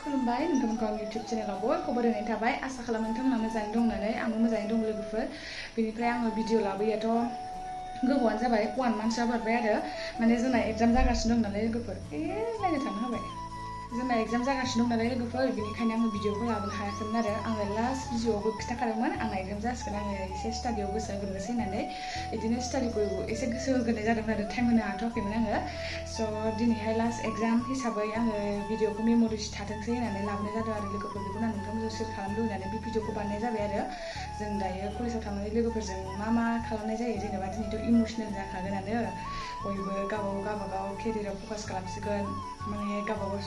खुलुमबाय नोंथांमोनखौ आं इउटिउब चेनेलाव बयखौबो बरायनाय थाबाय आसा खालामो नोंथांमोना मोजाङै दं होननानै आंबो मोजाङै दं लोगोफोर बेनिफ्राय आङो भिडिअ लाबोयाथ' गोबावानो जाबाय 1 मान्थसआ बारबाय आरो माने जोंना एग्जाम जागासिनो दं नालाय लोगोफोर नायनो थांनो होबाय जोंना एग्जाम जागासिनो दं नालाय लोगोफोर बेनिखायनो आङो भिडिअखौ लाबोनो हायाखैमोन आरो आङो लास्ट भिडिअआवबो खिन्थाखादोंमोन आंना एग्जाम जासिगोन आङो एसे स्टाडियाव गोसो होग्रोनोसै होननानै बिदिनो स्टाडिखौ एसे गोसो होग्रोनाय जादोंमोन आरो टाइम होनो हाथ'वाखैमोन आङो स' दिनैहाय लास्ट एग्जाम हिसाबै आङो भिडिअखौ मेम'रिस थाथोंसै होननानै लाबोनाय जादों आरो लोगोफोर बेखौनो आं नोंथांमोनजों शेयार खालामनो लुबैनानै बे भिडिअखौ बानायनाय जाबाय आरो जों दायो कलेजाव थांनानै लोगोफोरजों मा खालामनाय जायो जेनेबा दिनैथ' इमोसनेल जाखागोनानो बयबो गावबागाव केरियाराव फकास खालामसिगोन माने गावबागाव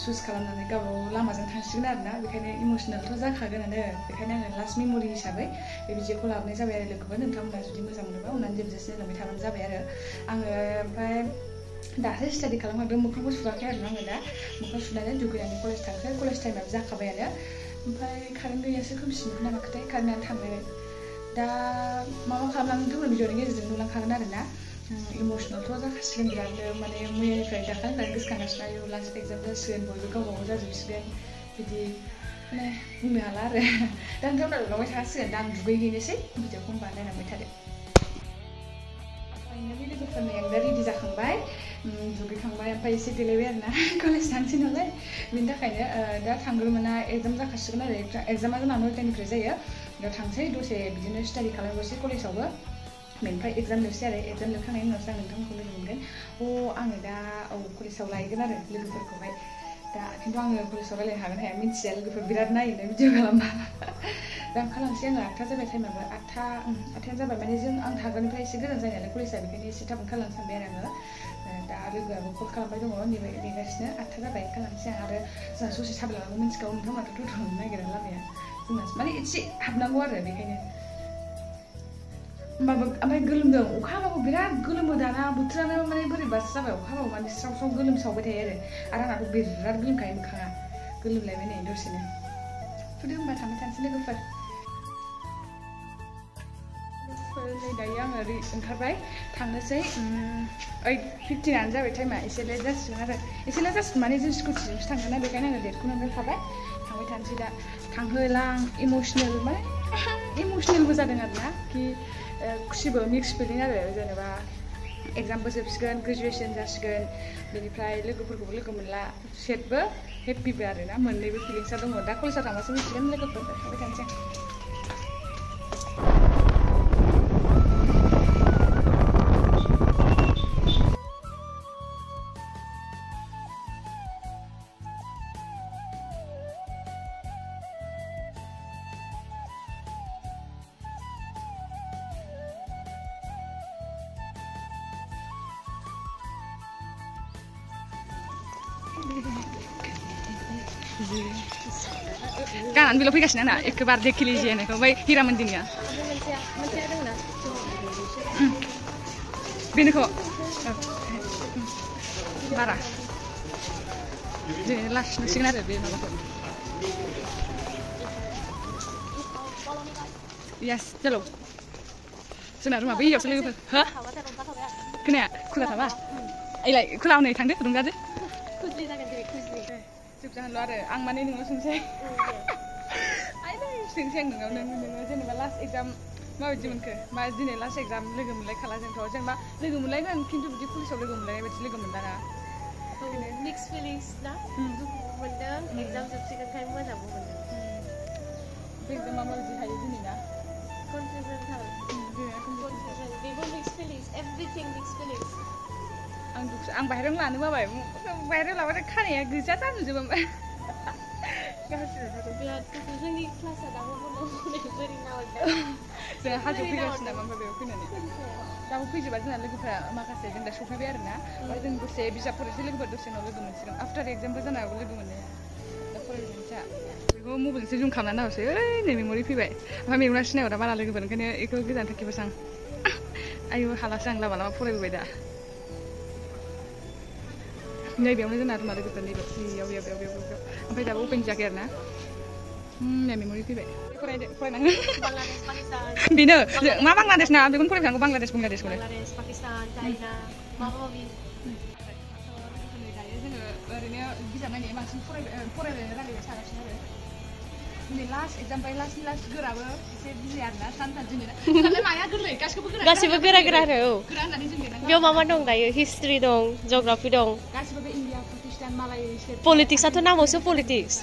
चुज खालामनानै गावबागाव लामाजों थांसिगोन आरोना बेखायनो इमोसनेलथ' जाखागोनानो बेखायनो आङो लास्ट मेम'रि हिसाबै बे भिडिअखौ लाबोनाय जाबाय आरो लोगोफोर नोंथांमोना जुदि मोजां मोनोबा अननानै जेबजासे नायलांबाय थाबानो जाबाय आरो आङो ओमफ्राय दासो स्टाडि खालामखांदों मोखांखौ सुवाखै आरो आङो दा मोखां सुनानै दुगैनानै कलेज थांसै कलेज टाइमाबो जाखाबायानो ओमफ्राय कारेन्ट गैयासो खोमसिमोन नामाखोथाय कारेन्टआनो थांबाय दा मा खालामलांनो नोंथांमोन भिडिअनि गेजेरजों नुलांखागोन आरोना इमोसनेलथ' जाखासिगोन बिरादनो माने मैयानिफ्राय दाखालिनिफ्राय गोसोखांगासिनो आयौ लास्ट एग्जाम जासिगोन बयबो गावबागाव जाजोबसिगोन बिदि माने बुंनो हाला आरो दा नोंथांमोना नुलांबाय थासिगोन दा आं दुगैहैनोसै भिडिअखौ होनबा नायलांबाय थादो फाइनालि लोगोफोरनो आं दा रेडि जाखांबाय दुगैखांबाय ओमफ्राय एसे देलायबाय आरोना कलेज थांसै नालाय बेनि थाखायनो दा थांग्रोमोना एग्जाम जाखासिगोन आरो एग्जामा जोंना 9टानिफ्राय जायो दा थांसै दसे बिदिनो स्टाडि खालामनोसै कलेजावबो बेनिफ्राय एग्जाम लिरसै आरो एग्जाम लिरखांनायनि उनावसो आं नोंथांमोनखौ लोगो मोनगोन आङो दा कलेजाव लायगोन आरो लोगोफोरखौहाय दा खिन्थु आङो कलेजाव रायलायनो हागोन हाया मिन्थिया लोगोफोर बिराद नायोना भिडिअ खालामबा दा आं खालामसै आङो 8टा जाबाय टाइमाबो 8टायानो जाबाय माने आं थाग्रानिफ्राय एसे गोजान जायो नालाय कलेजआ बेखायनो एसे थाबैनो खालामनो सानबाय आरो आङो दा लोगोआबो कल खालामबाय दङ नेगासिनो 8टा जाबाय खालामसै आं आरो जोंहा ससे थाबायलांनांगौ मिन्थिखागौ नोंथांमोनाथ' थांनो नागिरा लामाया जोंना माने एसे हाबनांगौ आरो बेखायनो होमबाबो ओमफ्राय गोलोमदों अखा हाबाबो बिराद गोलोमो दाना बोथोरानो माने बोरैबासो जाबाय अखा हाबाबो माने स्राव गोलोमसावबाय थायो आरो आंनाथ' बिराद गोलोमखायो मोखाङा गोलोमलायबाय नै दसेनो फुदो होमबा थांबाय थानोसै लोगोफोर नै दायो आङो ओंखारबाय थांनोसै 8:15 जाबाय टाइमा एसे लेट जासिगोन आरो एसे लेट जासिगोन माने जों स्कुटिजोंसो थांगोन ना बेखायनो आङो लेटखौनो ओंखारखाबाय थांबाय थानोसै दा थांहोलां इमोसनेलबो जादों आरोना कि खुसिबो मिक्स फिलिं आरो जेनेबा एग्जामबो जोबसिगोन ग्रेजुवेसन जासिगोन बेनिफ्राय लोगोफोरखौबो लोगो मोनला सेडबो हेप्पिबो आरोना मोननैबो फिलिंसआ दङ दा कलेजाव थांबासो मिथिगोन लोगोफोर थांबाय थानोसै Kanan belok fैगासिनो आंना एखेबार देखिलि जेनेखौ ओमफ्राय हिरा मन्दिरनिया बेनिखौ बारा दिनै लास्ट नुसिगोन आरो बे माबाखौ यास चलो जोंना रुमा बैयावसो लोगोफोर हो खोनाया खुला थाबा एलाय खुला हनै थांदो रुंगादो जोबजागोनल' आरो आं माने नोंनाव सोंसै सोंसै आं नोंनाव नोङो जेनेबा लास्ट एग्जाम माबायदि मोनखो मा दिनै लास्ट एग्जाम लोगो मोनलायखाला जोंथ' जेनेबा लोगो मोनलायगोन खिन्थु बिदि पुलिसाव लोगो मोनलायनाय बायदि लोगो मोनलाना मिक्स फिलिंस ना दुखु मोनदों एग्जाम जोबसिगोनखाय मोजांबो मोनदों बे एग्जामा माबायदि हायो दिनै ना कनफिउजन बेबो मिक्स फिलिंस एभरिथिं मिक्स फिलिंस आं बाहेरायाव लानो बाबाय बाहेरायाव लाबाथाय खानाया गोजा जाजोबो ओमफ्राय बिराद दुखु जोंनि क्लासआ दाबो बन्द' बोरै नाहरदों जों हाजोआव फैगासिनो नामा ओमफ्राय बेयाव फैनानै दाबो फैजोबा जोंना लोगोफ्रा माखासे जों दा सफैबाय आरोना ओमफ्राय जों दसे बिजाब फरायसै लोगोफोर दसे उनाव लोगो मोनसिगोन आफ्टार एग्जामबो जानो हागौ लोगो मोननाया दा फरायजोबनोसै बेखौ मबाइलजोंसो जुम खालामनानै नाहरसै नै मेम'रि फैबाय ओमफ्राय मेम'रिया सिनायहरा बारा लोगोफोर ओंखायनो बेखौ गोजान थाखिबासो आं आयु हालासो आं लामा फरायबोबाय दा नैबेयावनो जोंना रुमा लोगोफोर नैबे बेयाव ओमफ्राय दाबो अपेन जायाखै आरोना नै मेम'रि फैबाय फरायनांगोन बेनो मा बांलादेश ना बेखौनो फरायखानांगौ बांलादेशखौलाय पाकिस्तान चाइना माबा माबि जोङो ओरैनो बिजाब नायनाय बांसिन फरायनानै रायलायबाय थागासिनो आरो दिनै लास्ट एग्जाम बाय लास्ट गोराबो एसे बिजि आरोना सानथाम दिनै माया गोरलै गासिबो गोरा आरो गोरा होननानै जों लिरनांगौ बेयाव मा दं दायो हिस्ट्रि दं जिअ'ग्राफि दं गासिबो बे इन्डिया पाकिस्तान मालाय पलिटिक्सआथ' नामावसो पलिटिक्स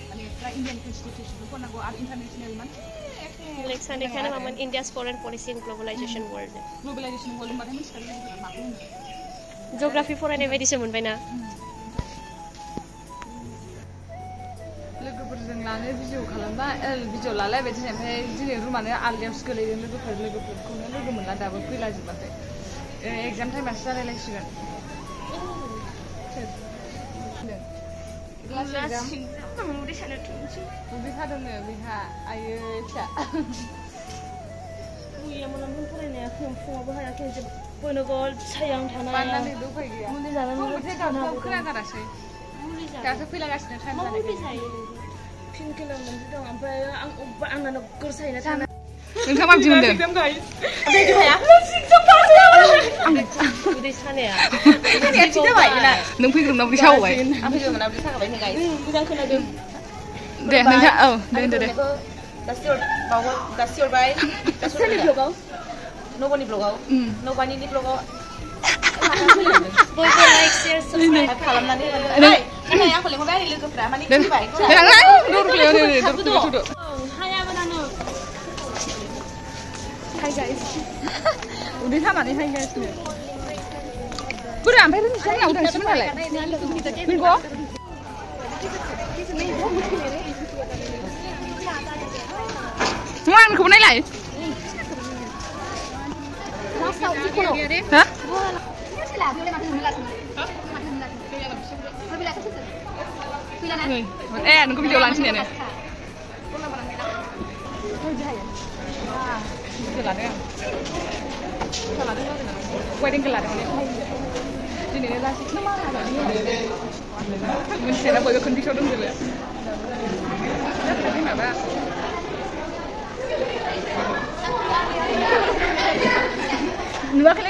माने इन्डियान कनस्टिटिउसनखौ फरायनांगौ आरो इन्टारनेसनेल इलेक्सन एखानो मामोन इन्डियास फरेन पलिसि इन ग्लबेलाइजेसन वर्ल्ड होनबाथाय मिथिखायो माखौ होनो जिअ'ग्राफि फरायनाय बायदिसो मोनबायना लोगोफोरजों लानो भिडिअ खालामबाय भिडिअ लालायबाय दिनै ओमफ्राय दिनै रुमानो आलदायावसो गोलैदों लोगोफोरखौनो लोगो मोनला दाबो फैलाजोबाखै एग्जाम टाइमासो जालायलायसिगोन उदै खादोंनो बेहा आयै फिसा फरायनाया फुङावबो हायाखै जेबो नोगोद सायां थानाय बाननानै उफाय गैया मुलि जानानै खोनागारासै दासो फैलागासिनो टाइम जानाय फिन किल'र मोनसे दं ओमफ्राय आंना नोगोर सायना थानाय नोंथाङा माबायदि मोनदों उदै सानाया नों फैग्रोमोना उदै सावबाय आं फैग्रोमोना उदै सागाबाय नै गाइस मोजां खोनादों दे नोंथाङा औ दे दासिहरबाय सोरनि ब्लगाव नबनि ब्लगाव नबानिनि ब्लगाव बयबो लाइक शेयार साबस्क्राइब खालामनानै नाथाय आंखौ लेंहरबाय आरो लोगोफ्रा माने फैबाय हाय गाइस उदै सानानै हायगासिनो बोरै ओमफ्राय रोंसै आंनाव थांसिगोन नालाय नंगौ मा आंखौबो नायलाय ए नोंखौ भिडिअ लानोसै नेनो लादों वेडिंखौ लादों दिनैनो लासैनो मोनथिना बयबो कन्फिउसाव दंजोबो माबा नुवाखै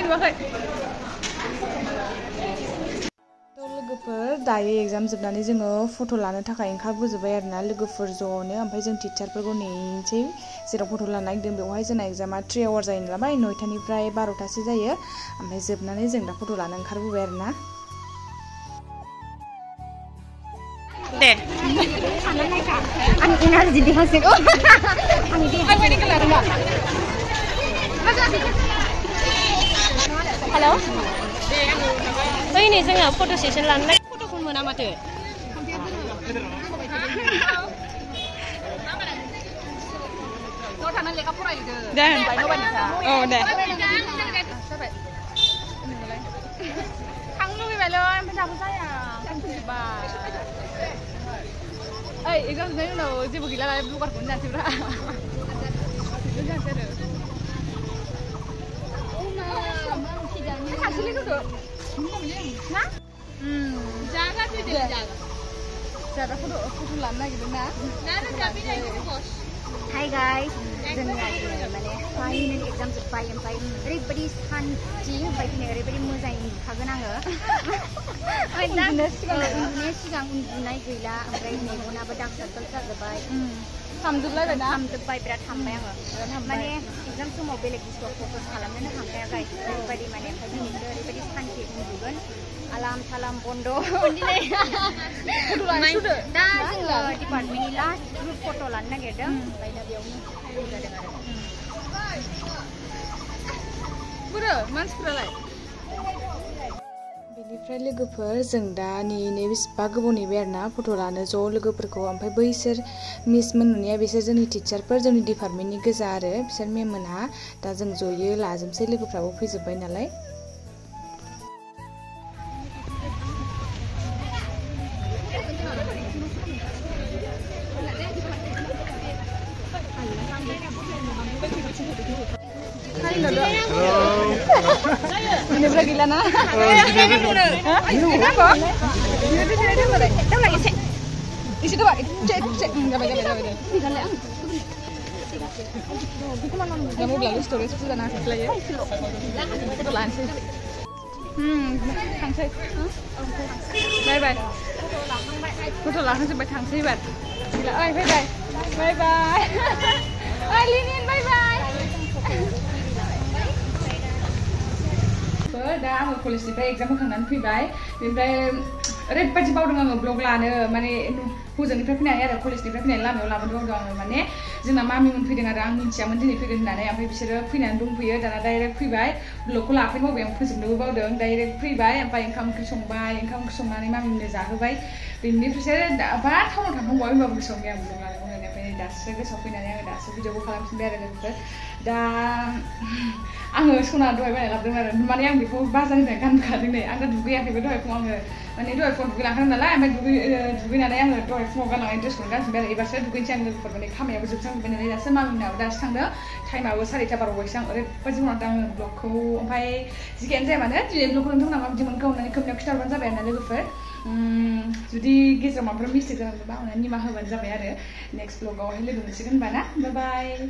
लोगोफोर दायो एग्जाम जोबनानै जोङो फट' लानो थाखाय ओंखारबोजोब्बाय आरोना लोगोफोर ज'नो ओमफ्राय जों टिचारफोरखौ नेनोसै जेराव फट' लानो नागिरदों बेवहाय जोंना एग्जामा 3 आवार जायो नालाय 9टानिफ्राय 12टासो जायो ओमफ्राय जोबनानै जों दा फट' लानो ओंखारबोबाय आरोना दे आं एनार्जि देहासिगौ आं वेडिंखौ लादों दा हेल' ओइ नै जोङो फट' सेसन लानो फट'खौनो मोना माथो थानानै लेखा फरायदो दे होनबाय नबानिखा औ दे जाबाय थांनो लुबैबायलै ओमफ्राय दाबो जाया थांफिनजोब्बाय ओइ एग्जाम जोबनायनि उनाव जेबो गैला नालाय ब्लगारखौनो जानोसैब्रा जानोसै आरो सासेलै होदो ना जागा जागा फट' लानो नागिरदों ना हाय गाइस जोंनि माने फाइनाल एग्जाम जोब्बाय ओमफ्राय ओरैबायदि सान्थि ओमफ्राय दिनै ओरैबायदि मोजाङै नुखागोन आङो उन्दुनाय सिगां उन्दुनाय गैला ओमफ्राय मेगनाबो दाग सारकोल जाजोब्बाय हामजोब्बाय बिराद हामबाय आङो माने एग्जाम समाव बेलेग बुस्थुआव फकास खालामनोनो हाखाया गाइस ओरैबायदि माने ओमफ्राय दिनैसो ओरैबायदि सान्थि उन्दुगोन आलाम सालाम बन्द' दिनै दा जोङो डिपार्टमेन्टनि लास्ट ग्रुप फट' लानो नागिरदों ओमफ्राय दा बेयावनो जादों आरो बोरो मानसिफोरालाय बेनिफ्राय लोगोफोर जों दा नेनो बेसेबा गोबाव नेबाय आरोना फट' लानो ज' लोगोफोरखौ ओमफ्राय बैसोर मिसमोन नुनाया बिसोर जोंनि टिचारफोर जोंनि डिपार्टमेन्टनि गोजा आरो बिसोर मेम मोनहा दा जों ज'यै लाजोबसै लोगोफ्राबो फैजोब्बाय नालाय Ini gila na? Isi coba, cek. Gabai. Kamu bilang stories itu dan hasil ya. Itu langsung. थांसै बाय बाय फट' लाखांजोब्बाय थांसै एबार ओइ फैबाय बाय बाय ओइ लिनिन बाय बाय दा आङो कलेजनिफ्राय एग्जाम होखांनानै फैबाय बेनिफ्राय ओरैबायदि बावदों आङो ब्लग लानो माने हजोंनिफ्राय फैनानै आरो कलेजनिफ्राय फैनानै लामायाव लाबोनो बावदों आङो माने जोंना मामिमोन फैदों आरो आं मिन्थियामोन दिनै फैगोन होननानै ओमफ्राय बिसोरो फैनानै दंफैयो दाना डाइरेक्ट फैबाय ब्लगखौ लाफैनो बावबाय आं फोजोबनोबो बावदों डाइरेक्ट फैबाय ओमफ्राय ओंखाम ओंख्रि संनानै मामिमोननो जाहोबाय बेनिफ्रायसो बा टाउनाव थांखांबाय होनबाबो गोसोआव गैया ब्लग लानो ओमफ्राय दासो गोसोआव फैनानै आङो दासो भिडिअखौ खालामफिनबाय आरो लोगोफोर दा आङो सना दहाय बायना लाबोदों आरो माने आं बेखौ बाजारनिफ्राय गानखादों नै आं दा दुगैयाखैबो दहाय फुङाव आङो माने दहाय फुङाव दुगैलांखादों नालाय ओमफ्राय दुगैनानै आङो दहाय फुङाव गानलांनाय ड्रेसखौनो गानफिनबाय आरो एबारसो दुगैनोसै आं लोगोफोर माने खामानियाबो जोबस्रांजोब्बाय नालाय दासो मामिनाबो दासो थांदों टाइमाबो 4:30 बारबायसो आं ओरैबायदि मावदों आङो ब्लगखौ ओमफ्राय जिखियानो जाया मानो दिनै ब्लगखौ नोंथांमोना माबायदि मोनखो अननानै कमेन्टआव खिन्थाहरबानो जाबाय आरोना लोगोफोर जुदि गेजेराव माबाफोर मिस्टेक जादोंबा अननानै निमाहा होबानो जाबाय आरो नेक्स्ट ब्लगावहाय लोगो मोनसिगोन होनबा ना बाय बाय